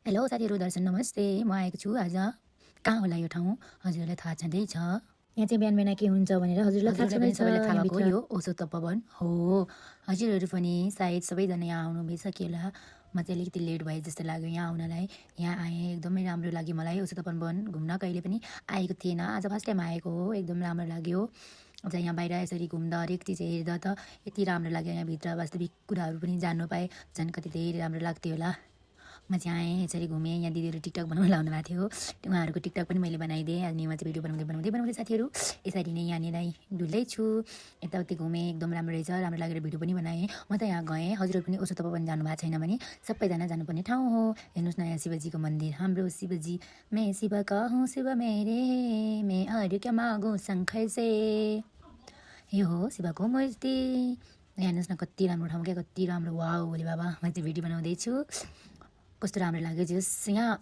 Hello साथीहरू, दर्शन नमस्ते। म आएको छु आज। कहाँ होला यो ठाउँ हजुरहरूलाई थाहा छँदैछ। यहाँ चाहिँ बिहान बिहान के हुन्छ भनेर हजुरलाई थाहा छँदैछ। सबैलाई थाहा भएको यो ओसो तपोवन हो। हजुरहरू पनि सायद सबैजना यहाँ आउनु भइसक्यो होला। म चाहिँ अलिकति लेट भए जस्तो लाग्यो यहाँ आउनलाई। यहाँ आएँ, एकदमै राम्रो लाग्यो मलाई। ओसो तपोवन घुम्न कहिले पनि आएको थिएन, आज फर्स्ट टाइम आएको हो। एकदम राम्रो लाग्यो। अझ यहाँ बाहिर यसरी घुम्दा हरेक चिज हेर्दा त यति राम्रो लाग्यो। यहाँभित्र वास्तविक कुराहरू पनि जान्नु पाएँ, झन् कति धेरै राम्रो लाग्थ्यो होला। म चाहिँ आएँ, यसरी घुमेँ। यहाँ दिदीहरू टिकटक बनाउनु लाउनु भएको थियो, उहाँहरूको टिकटक पनि मैले बनाइदिएँ। अनि म चाहिँ भिडियो बनाउँदै साथीहरू यसरी नै यहाँनिर डुल्दैछु। यताउति घुमेँ, एकदम राम्रो रहेछ, राम्रो लागेर भिडियो पनि बनाएँ। म त यहाँ गएँ। हजुरहरू पनि ओसो तपोवन जानु भएको छैन भने सबैजना जानुपर्ने ठाउँ हो। हेर्नुहोस् न, यहाँ शिवजीको मन्दिर। हाम्रो शिवजी मैं शिव का हूँ, शिव मेरे मैं अरू क्या मागु शङ्कर से। यो हो शिवको मूर्ति। हेर्नुहोस् न, कति राम्रो ठाउँ क्या, कति राम्रो। वाउ भोले बाबा। म चाहिँ भिडियो बनाउँदैछु। कस्तो राम्रो लाग्यो। जस यहाँ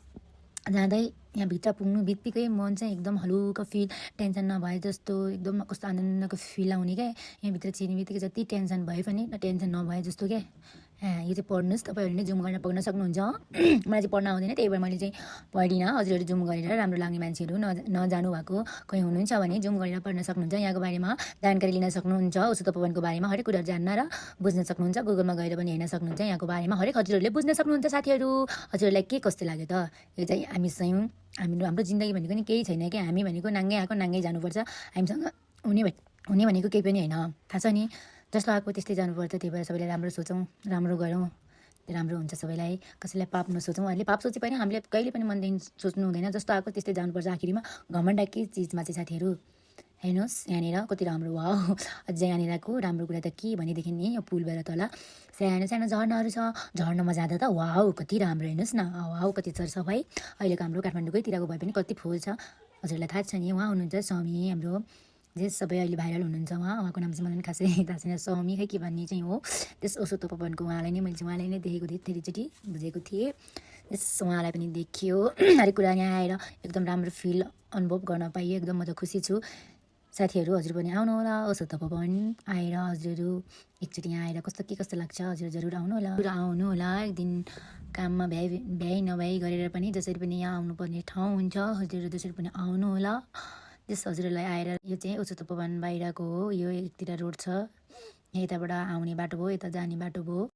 जाँदै यहाँभित्र पुग्नु बित्तिकै मन चाहिँ एकदम हलुका फिल, टेन्सन नभए जस्तो, एकदम कस्तो आनन्दको फिल आउने क्या। यहाँभित्र छिर्ने बित्तिकै जति टेन्सन भए पनि टेन्सन नभए जस्तो क्या। यो चाहिँ पढ्नुहोस्, तपाईँहरूले नै जुम गरेर पढ्न सक्नुहुन्छ। मलाई चाहिँ पढ्न आउँदैन, त्यही भएर मैले चाहिँ पढिनँ। हजुरहरू जुम गरेर राम्रो लाग्ने मान्छेहरू नजानु भएको कोही हुनुहुन्छ भने जुम गरेर पढ्न सक्नुहुन्छ। यहाँको बारेमा जानकारी लिन सक्नुहुन्छ। ओसो तपोवनको बारेमा हरेक कुराहरू जान्न र बुझ्न सक्नुहुन्छ। गुगलमा गएर पनि हेर्न सक्नुहुन्छ। यहाँको बारेमा हरेक हजुरहरूले बुझ्न सक्नुहुन्छ। साथीहरू, हजुरहरूलाई के कस्तो लाग्यो त? यो चाहिँ हाम्रो जिन्दगी भनेको नि केही छैन क्या। हामी भनेको नाङ्गै आएको नाङ्गै जानुपर्छ। हामीसँग हुने भनेको केही पनि होइन, थाहा छ नि। जस्तो आएको त्यस्तै जानुपर्छ। त्यही भएर सबैलाई राम्रो सोचौँ, राम्रो गरौँ, राम्रो हुन्छ सबैलाई। कसैलाई पाप नसोचौँ। अहिले पाप सोचे पनि हामीले कहिले पनि मनदेखि सोच्नु हुँदैन। जस्तो आएको त्यस्तै जानुपर्छ। आखिरीमा घमण्ड के चिजमा चाहिँ साथीहरू? हेर्नुहोस् यहाँनिर कति राम्रो। वाउ, अझै यहाँनिरको राम्रो कुरा त के भनेदेखि नि, यो पुलबाट तल सानो सानो झर्नाहरू छ। झर्नामा जाँदा त वाउ कति राम्रो। हेर्नुहोस् न, वाउ कति सरसफाइ। अहिलेको हाम्रो काठमाडौँकैतिरको भए पनि कति फुल छ। हजुरलाई थाहा छ नि, उहाँ हुनुहुन्छ स्वामी, हाम्रो जे सबै अहिले भाइरल हुनुहुन्छ। उहाँको नाम चाहिँ मलाई पनि खासै थाहा छैन। स्वामी खै के भन्ने चाहिँ हो। त्यस ओसो तपोवनको उहाँलाई नै मैले चाहिँ उहाँलाई नै देखेको थिएँ, धेरैचोटि बुझेको थिएँ। यस उहाँलाई पनि देखियो। हरेक कुरा यहाँ आएर एकदम राम्रो फिल अनुभव गर्न पाइयो। एकदम म त खुसी छु। साथीहरू, हजुर पनि आउनु होला ओसो तपोवन। आएर हजुरहरू एकचोटि यहाँ आएर कस्तो लाग्छ, हजुर जरुर आउनु होला। एक दिन काममा भ्याइ नभ्याइ गरेर पनि जसरी पनि यहाँ आउनुपर्ने ठाउँ हुन्छ। हजुरहरू जसरी पनि आउनु होला। त्यस हजुरहरूलाई आएर, यो चाहिँ ओसो तपोवन बाहिरको हो। यो एकतिर रोड छ, यताबाट आउने बाटो भयो, यता जाने बाटो भयो।